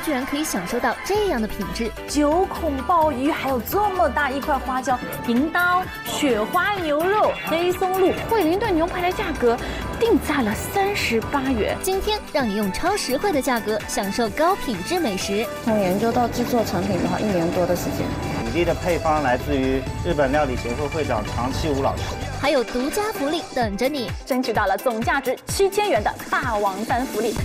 居然可以享受到这样的品质。9孔鲍鱼，还有这么大一块花椒，银刀、雪花牛肉、黑松露、惠灵顿牛排的价格定在了38元。今天让你用超实惠的价格享受高品质美食。从研究到制作成品的话，1年多的时间。比例的配方来自于日本料理协会会长长期武老师。还有独家福利等着你，争取到了总价值7000元的霸王餐福利。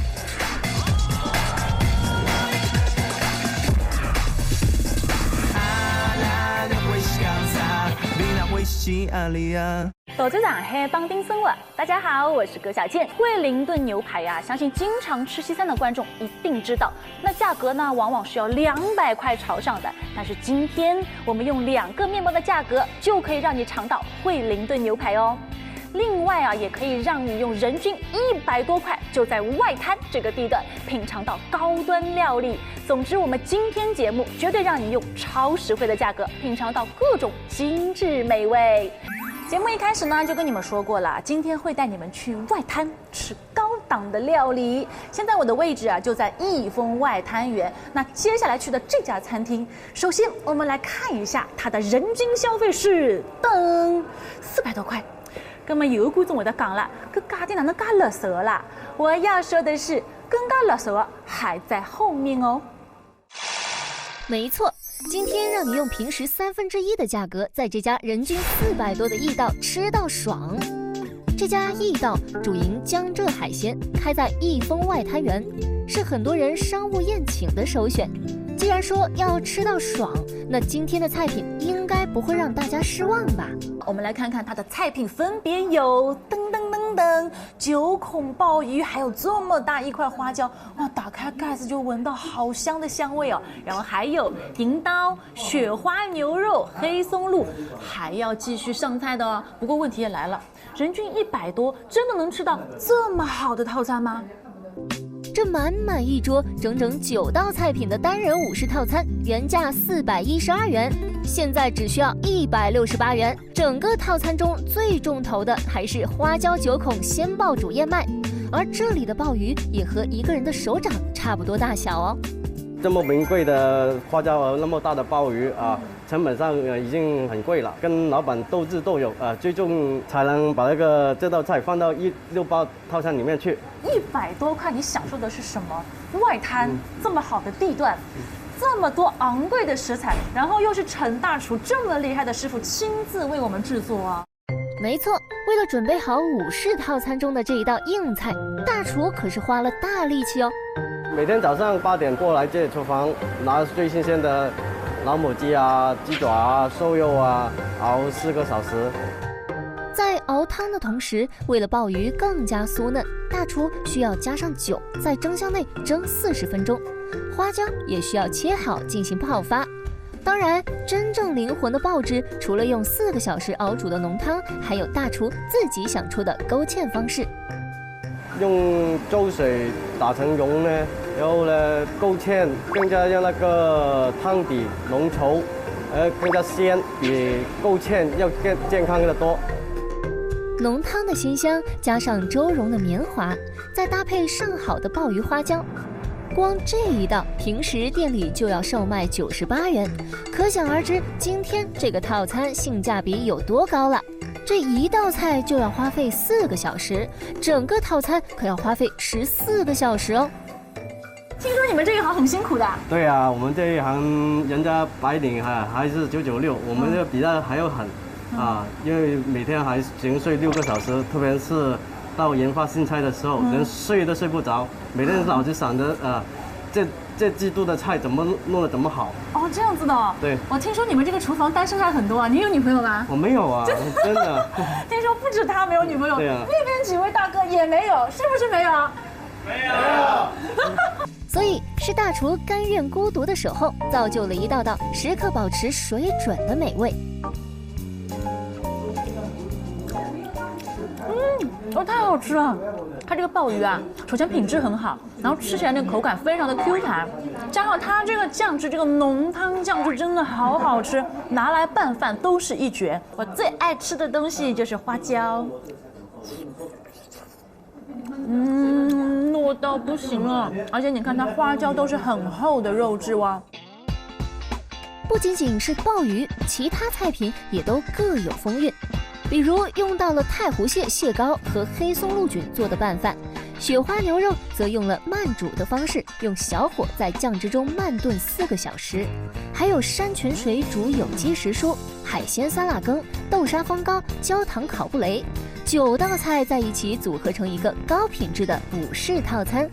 斗嘴长黑帮丁森了，大家好，我是葛小健。惠灵顿牛排呀，相信经常吃西餐的观众一定知道，那价格呢往往是要200块朝上的。但是今天我们用2个面包的价格，就可以让你尝到惠灵顿牛排哦。另外啊，也可以让你用人均100多块，就在外滩这个地段品尝到高端料理。总之，我们今天节目绝对让你用超实惠的价格品尝到各种精致美味。节目一开始呢，就跟你们说过了，今天会带你们去外滩吃高档的料理。现在我的位置啊，就在益丰外滩园。那接下来去的这家餐厅，首先我们来看一下它的人均消费是噔400多块。那么有观众会得讲了，搿价钿哪能介勒索啦？我要说的是，更加勒索还在后面哦。没错，今天让你用平时1/3的价格，在这家人均400多的驿道吃到爽。这家驿道主营江浙海鲜，开在益丰外滩园，是很多人商务宴请的首选。既然说要吃到爽，那今天的菜品应该不会让大家失望吧？我们来看看它的菜品，分别有9孔鲍鱼，还有这么大一块花椒，哇！打开盖子就闻到好香的香味哦。然后还有银刀、雪花牛肉、黑松露，还要继续上菜的哦。不过问题也来了，人均100多，真的能吃到这么好的套餐吗？这满满一桌整整9道菜品的单人午市套餐，原价412元，现在只需要168元。整个套餐中最重头的还是花椒9孔鲜鲍煮燕麦，而这里的鲍鱼也和一个人的手掌差不多大小哦。这么名贵的花椒和那么大的鲍鱼啊，成本上已经很贵了，跟老板斗智斗勇啊，最终才能把这道菜放到168套餐里面去。100多块，你享受的是什么？外滩这么好的地段，这么多昂贵的食材，然后又是陈大厨这么厉害的师傅亲自为我们制作啊。没错，为了准备好午市套餐中的这一道硬菜，大厨可是花了大力气哦。每天早上8点过来这里厨房，拿最新鲜的老母鸡啊、鸡爪啊、瘦肉啊，熬4个小时。在熬汤的同时，为了鲍鱼更加酥嫩，大厨需要加上酒，在蒸箱内蒸40分钟。花椒也需要切好进行泡发。当然，真正灵魂的鲍汁，除了用4个小时熬煮的浓汤，还有大厨自己想出的勾芡方式。用粥水打成蓉呢，然后呢勾芡，更加让那个汤底浓稠，更加鲜，比勾芡要更健康的多。浓汤的鲜香，加上粥蓉的绵滑，再搭配上好的鲍鱼花椒，光这一道平时店里就要售卖98元，可想而知今天这个套餐性价比有多高了。这一道菜就要花费4个小时，整个套餐可要花费14个小时哦。听说你们这一行很辛苦的。对啊，我们这一行人家白领还是996，我们这比他还要狠啊，因为每天还行睡6个小时，特别是到研发新菜的时候，连睡都睡不着，每天脑子想着这季度的菜怎么弄得怎么好。哦，这样子的哦。对。我听说你们这个厨房单身汉很多啊，你有女朋友吗？我没有啊，真的。听说不止他没有女朋友，对啊，那边几位大哥也没有，是不是没有？没有。所以是大厨甘愿孤独的守候，造就了一道道时刻保持水准的美味。太好吃了！它这个鲍鱼啊，首先品质很好，然后吃起来那个口感非常的 Q 弹，加上它这个酱汁，这个浓汤酱汁真的好好吃，拿来拌饭都是一绝。我最爱吃的东西就是花椒。糯到不行了，而且你看它花椒都是很厚的肉质哇。不仅仅是鲍鱼，其他菜品也都各有风韵。比如用到了太湖蟹、蟹膏和黑松露菌做的拌饭，雪花牛肉则用了慢煮的方式，用小火在酱汁中慢炖4个小时。还有山泉水煮有机时蔬、海鲜酸辣羹、豆沙风糕、焦糖烤布雷，9道菜在一起组合成一个高品质的补式套餐。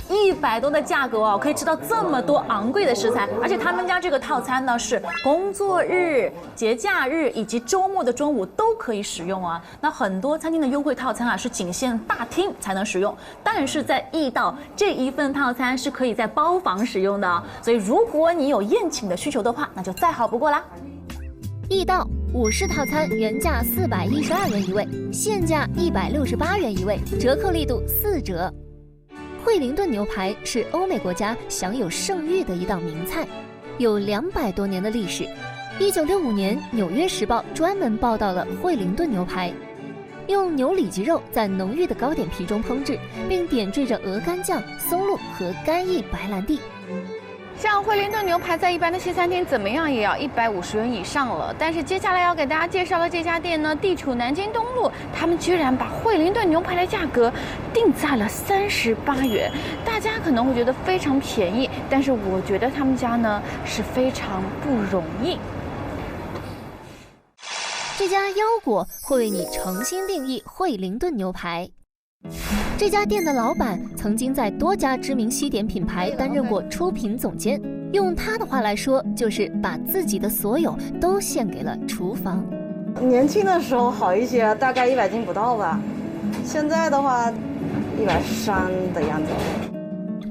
100多的价格哦，可以吃到这么多昂贵的食材，而且他们家这个套餐呢是工作日、节假日以及周末的中午都可以使用啊。那很多餐厅的优惠套餐啊是仅限大厅才能使用，但是在易到这一份套餐是可以在包房使用的，所以如果你有宴请的需求的话，那就再好不过啦。易到5式套餐原价412元一位，现价168元一位，折扣力度4折。惠灵顿牛排是欧美国家享有盛誉的一道名菜，有200多年的历史。1965年，《纽约时报》专门报道了惠灵顿牛排，用牛里脊肉在浓郁的糕点皮中烹制，并点缀着鹅肝酱、松露和干邑白兰地。像惠灵顿牛排在一般的西餐厅怎么样也要150元以上了，但是接下来要给大家介绍的这家店呢，地处南京东路，他们居然把惠灵顿牛排的价格定在了38元。大家可能会觉得非常便宜，但是我觉得他们家呢是非常不容易。这家腰果会为你重新定义惠灵顿牛排。这家店的老板曾经在多家知名西点品牌担任过出品总监，用他的话来说，就是把自己的所有都献给了厨房。年轻的时候好一些，大概100斤不到吧，现在的话130的样子。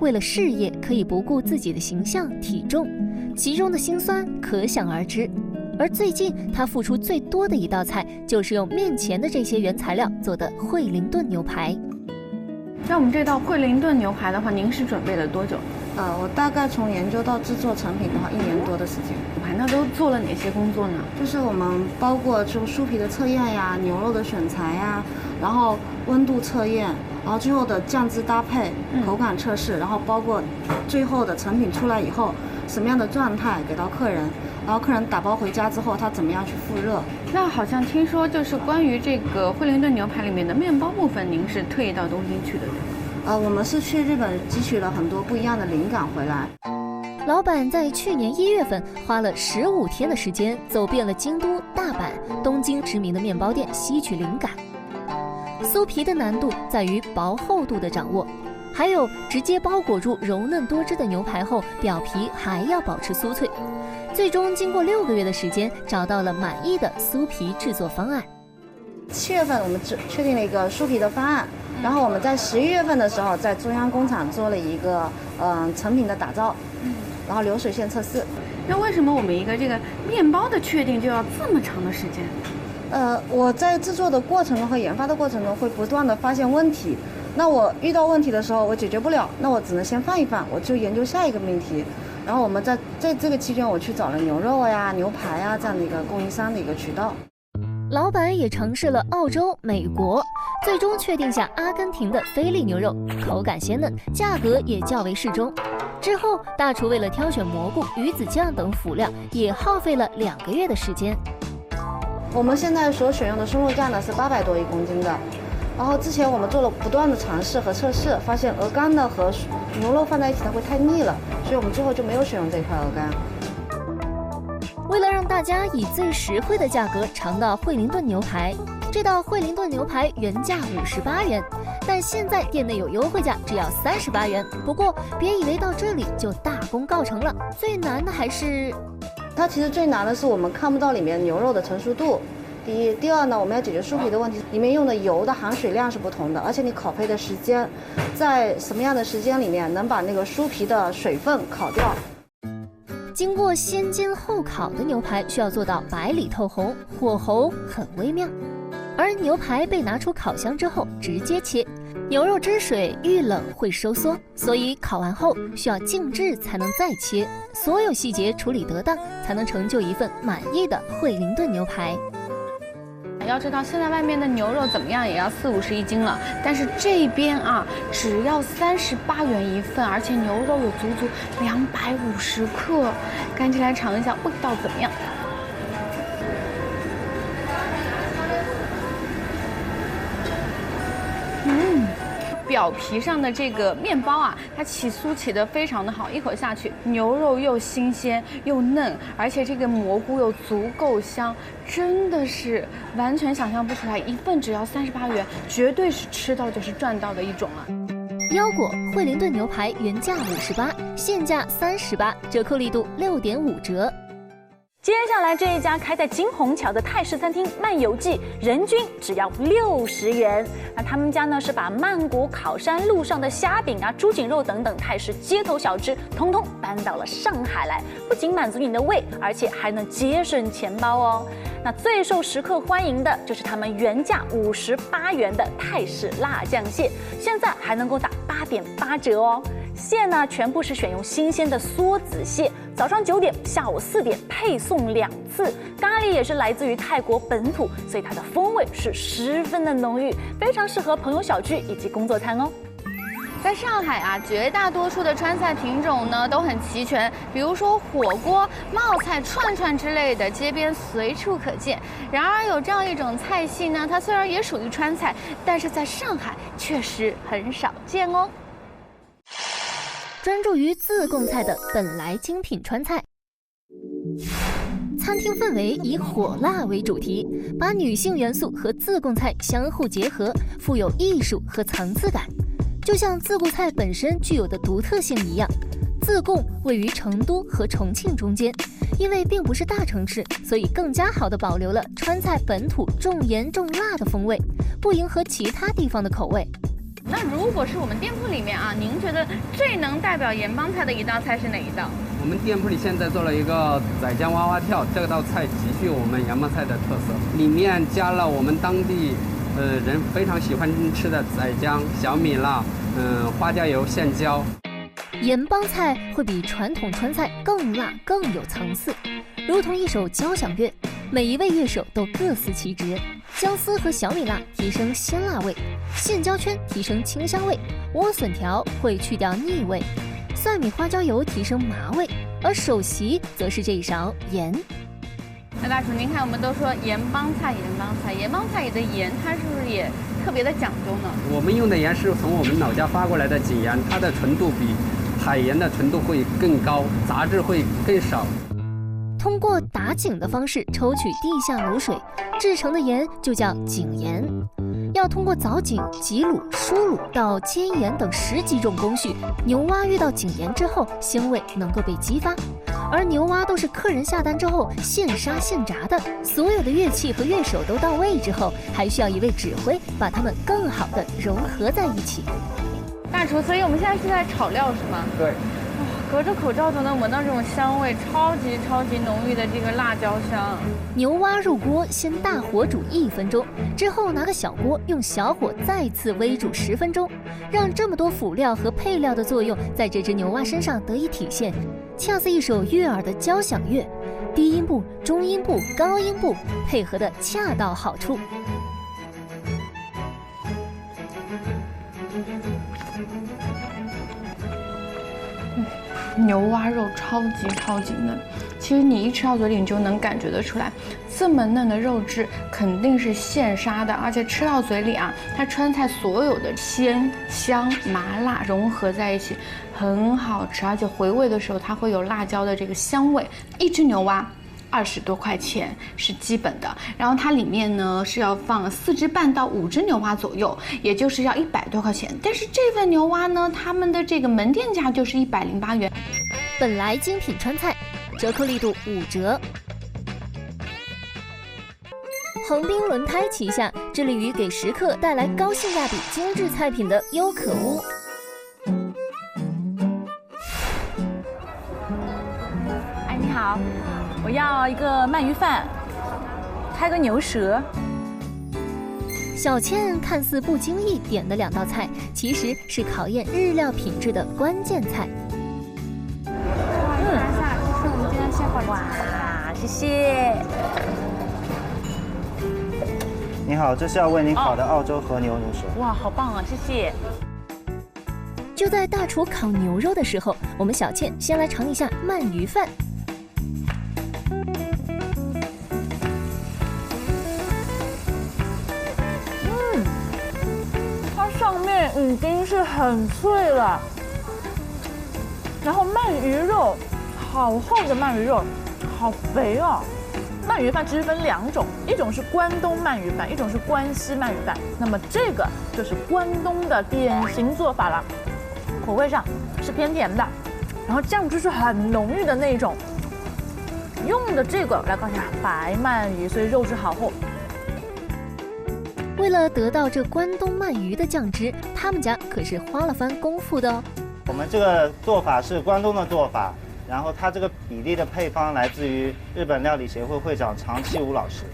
为了事业可以不顾自己的形象体重，其中的辛酸可想而知。而最近他付出最多的一道菜，就是用面前的这些原材料做的惠灵顿牛排。那我们这道惠灵顿牛排的话，您是准备了多久？我大概从研究到制作成品的话，1年多的时间。那都做了哪些工作呢？就是我们包括就酥皮的测验呀、牛肉的选材呀，然后温度测验，然后最后的酱汁搭配、口感测试，然后包括最后的成品出来以后，什么样的状态给到客人，然后客人打包回家之后，他怎么样去复热。那好像听说就是关于这个惠灵顿牛排里面的面包部分，您是特意到东京去的，对吗？我们是去日本汲取了很多不一样的灵感回来。老板在去年1月份花了15天的时间，走遍了京都、大阪、东京知名的面包店，吸取灵感。酥皮的难度在于薄厚度的掌握，还有直接包裹住柔嫩多汁的牛排后，表皮还要保持酥脆。最终经过6个月的时间，找到了满意的酥皮制作方案。7月份我们确定了一个酥皮的方案，然后我们在11月份的时候，在中央工厂做了一个成品的打造，然后流水线测试。那为什么我们一个这个面包的确定就要这么长的时间？我在制作的过程中和研发的过程中会不断的发现问题，那我遇到问题的时候我解决不了，那我只能先放一放，我就研究下一个命题。然后我们在这个期间，我去找了牛肉呀、牛排呀这样的一个供应商的一个渠道。老板也尝试了澳洲、美国，最终确定下阿根廷的菲力牛肉，口感鲜嫩，价格也较为适中。之后，大厨为了挑选蘑菇、鱼子酱等辅料，也耗费了2个月的时间。我们现在所选用的松露酱呢是800多1公斤的，然后之前我们做了不断的尝试和测试，发现鹅肝呢和牛肉放在一起它会太腻了，所以我们最后就没有选用这块鹅肝。为了让大家以最实惠的价格尝到惠灵顿牛排，这道惠灵顿牛排原价58元，但现在店内有优惠价，只要38元。不过别以为到这里就大功告成了，最难的还是……它其实最难的是我们看不到里面牛肉的成熟度。第一，第二呢，我们要解决酥皮的问题，里面用的油的含水量是不同的，而且你烤焙的时间，在什么样的时间里面能把那个酥皮的水分烤掉。经过先煎后烤的牛排需要做到白里透红，火候很微妙。而牛排被拿出烤箱之后直接切，牛肉汁水遇冷会收缩，所以烤完后需要静置才能再切，所有细节处理得当，才能成就一份满意的惠灵顿牛排。要知道现在外面的牛肉怎么样也要40、50一斤了，但是这边啊只要38元一份，而且牛肉有足足250克，赶紧来尝一下味道怎么样。表皮上的这个面包啊，它起酥起得非常的好，一口下去，牛肉又新鲜又嫩，而且这个蘑菇又足够香，真的是完全想象不出来，一份只要38元，绝对是吃到就是赚到的一种了。腰果惠灵顿牛排原价58，现价38，折扣力度6.5折。接下来这一家开在金虹桥的泰式餐厅漫游记，人均只要60元。那他们家呢是把曼谷考山路上的虾饼啊、猪颈肉等等泰式街头小吃，通通搬到了上海来，不仅满足你的胃，而且还能节省钱包哦。那最受食客欢迎的就是他们原价58元的泰式辣酱蟹，现在还能够打8.8折哦。蟹呢，全部是选用新鲜的梭子蟹，早上9点、下午4点配送2次。咖喱也是来自于泰国本土，所以它的风味是十分的浓郁，非常适合朋友小聚以及工作餐哦。在上海啊，绝大多数的川菜品种呢都很齐全，比如说火锅、冒菜、串串之类的，街边随处可见。然而有这样一种菜系呢，它虽然也属于川菜，但是在上海确实很少见哦。专注于自贡菜的本来精品川菜。餐厅氛围以火辣为主题，把女性元素和自贡菜相互结合，富有艺术和层次感。就像自贡菜本身具有的独特性一样，自贡位于成都和重庆中间，因为并不是大城市，所以更加好地保留了川菜本土重盐重辣的风味，不迎合其他地方的口味。那如果是我们店铺里面啊，您觉得最能代表盐帮菜的一道菜是哪一道？我们店铺里现在做了一个仔姜娃娃跳，这道菜极具我们盐帮菜的特色，里面加了我们当地人非常喜欢吃的仔姜、小米辣、花椒油、线椒。盐帮菜会比传统川菜更辣更有层次，如同一首交响乐，每一位乐手都各司其职。姜丝和小米辣提升鲜辣味，线椒圈提升清香味，莴笋条会去掉腻味，蒜米花椒油提升麻味，而首席则是这一勺盐。那大厨，您看我们都说盐帮菜，盐帮菜里的盐它是不是也特别的讲究呢？我们用的盐是从我们老家发过来的井盐，它的纯度比海盐的纯度会更高，杂质会更少。通过打井的方式抽取地下卤水制成的盐就叫井盐，要通过凿井、挤卤、疏卤到煎盐等10几种工序，牛蛙遇到井盐之后，香味能够被激发。而牛蛙都是客人下单之后现杀现炸的，所有的乐器和乐手都到位之后，还需要一位指挥把它们更好的融合在一起。大厨，所以我们现在是在炒料是吗？对。隔着口罩都能闻到这种香味，超级浓郁的这个辣椒香。牛蛙入锅，先大火煮1分钟，之后拿个小锅用小火再次微煮10分钟，让这么多辅料和配料的作用在这只牛蛙身上得以体现，恰似一首悦耳的交响乐，低音部、中音部、高音部配合的恰到好处。牛蛙肉超级嫩，其实你一吃到嘴里你就能感觉得出来，这么嫩的肉质肯定是现杀的，而且吃到嘴里啊，它川菜所有的鲜香麻辣融合在一起，很好吃，而且回味的时候它会有辣椒的这个香味。一只牛蛙20多块钱是基本的，然后它里面呢是要放4只半到5只牛蛙左右，也就是要100多块钱。但是这份牛蛙呢，他们的这个门店价就是108元。本来精品川菜，折扣力度5折。横滨轮胎旗下致力于给食客带来高性价比精致菜品的优可屋。哎，你好，我要一个鳗鱼饭，开个牛舌。小倩看似不经意点的2道菜，其实是考验日料品质的关键菜。这是我们今天现烤的。哇，谢谢。好，这是要为您烤的澳洲和牛牛舌。哇，好棒啊，谢谢。就在大厨烤牛肉的时候，我们小倩先来尝一下鳗鱼饭。它上面已经是很脆了，然后鳗鱼肉，好厚的鳗鱼肉，好肥哦。鳗鱼饭其实分2种，一种是关东鳗鱼饭，一种是关西鳗鱼饭。那么这个就是关东的典型做法了，口味上是偏甜的，然后酱汁是很浓郁的那种。用的这个来看一下白鳗鱼，所以肉质好厚。为了得到这关东鳗鱼的酱汁，他们家可是花了番功夫的哦。我们这个做法是关东的做法。然后它这个比例的配方来自于日本料理协会会长长期武老师。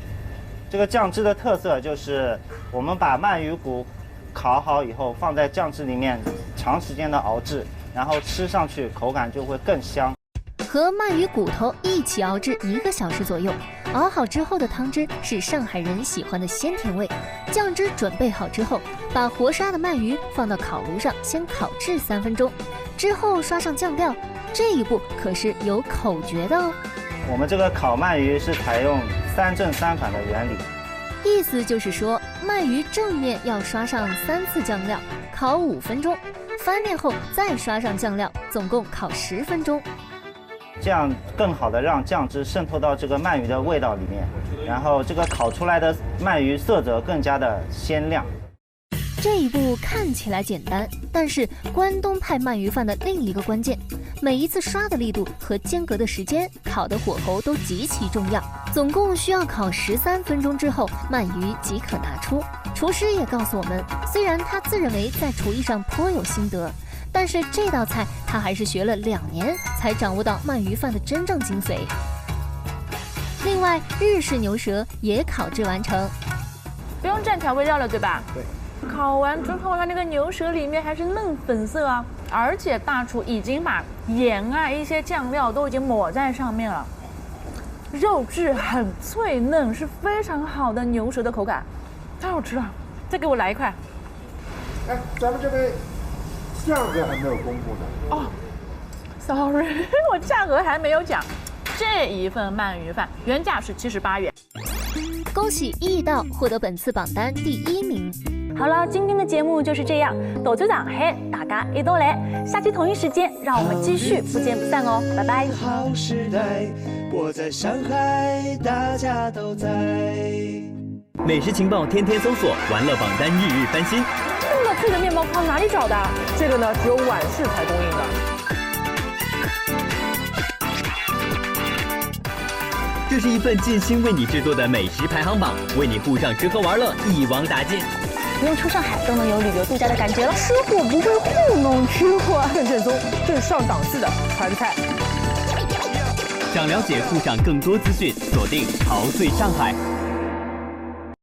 这个酱汁的特色就是我们把鳗鱼骨烤好以后放在酱汁里面长时间的熬制，然后吃上去口感就会更香。和鳗鱼骨头一起熬制1个小时左右，熬好之后的汤汁是上海人喜欢的鲜甜味。酱汁准备好之后，把活杀的鳗鱼放到烤炉上先烤制3分钟，之后刷上酱料。这一步可是有口诀的哦。我们这个烤鳗鱼是采用3正3反的原理，意思就是说，鳗鱼正面要刷上3次酱料，烤5分钟，翻面后再刷上酱料，总共烤10分钟。这样更好的让酱汁渗透到这个鳗鱼的味道里面，然后这个烤出来的鳗鱼色泽更加的鲜亮。这一步看起来简单，但是关东派鳗鱼饭的另一个关键，每一次刷的力度和间隔的时间，烤的火候都极其重要。总共需要烤13分钟之后，鳗鱼即可拿出。厨师也告诉我们，虽然他自认为在厨艺上颇有心得，但是这道菜他还是学了2年才掌握到鳗鱼饭的真正精髓。另外，日式牛舌也烤制完成，不用蘸调味料了，对吧？对。烤完之后，它那个牛舌里面还是嫩粉色啊，而且大厨已经把盐啊一些酱料都已经抹在上面了，肉质很脆嫩，是非常好的牛舌的口感，太好吃了！再给我来一块。哎，咱们这边价格还没有公布呢。哦 ，sorry， 我价格还没有讲。这一份鳗鱼饭原价是78元。恭喜易道获得本次榜单第1名。好了，今天的节目就是这样。斗嘴上海，大家一道来。下期同一时间，让我们继续不见不散哦，拜拜。好时代，我在上海，大家都在。美食情报天天搜索，玩乐榜单日日翻新。这么脆的面包糠哪里找的？这个呢，只有晚市才供应的。这是一份尽心为你制作的美食排行榜，为你沪上吃喝玩乐一网打尽。不用出上海都能有旅游度假的感觉了。吃货不会糊弄吃货，更正宗、更上档次的川菜。想了解沪上更多资讯，锁定陶醉上海。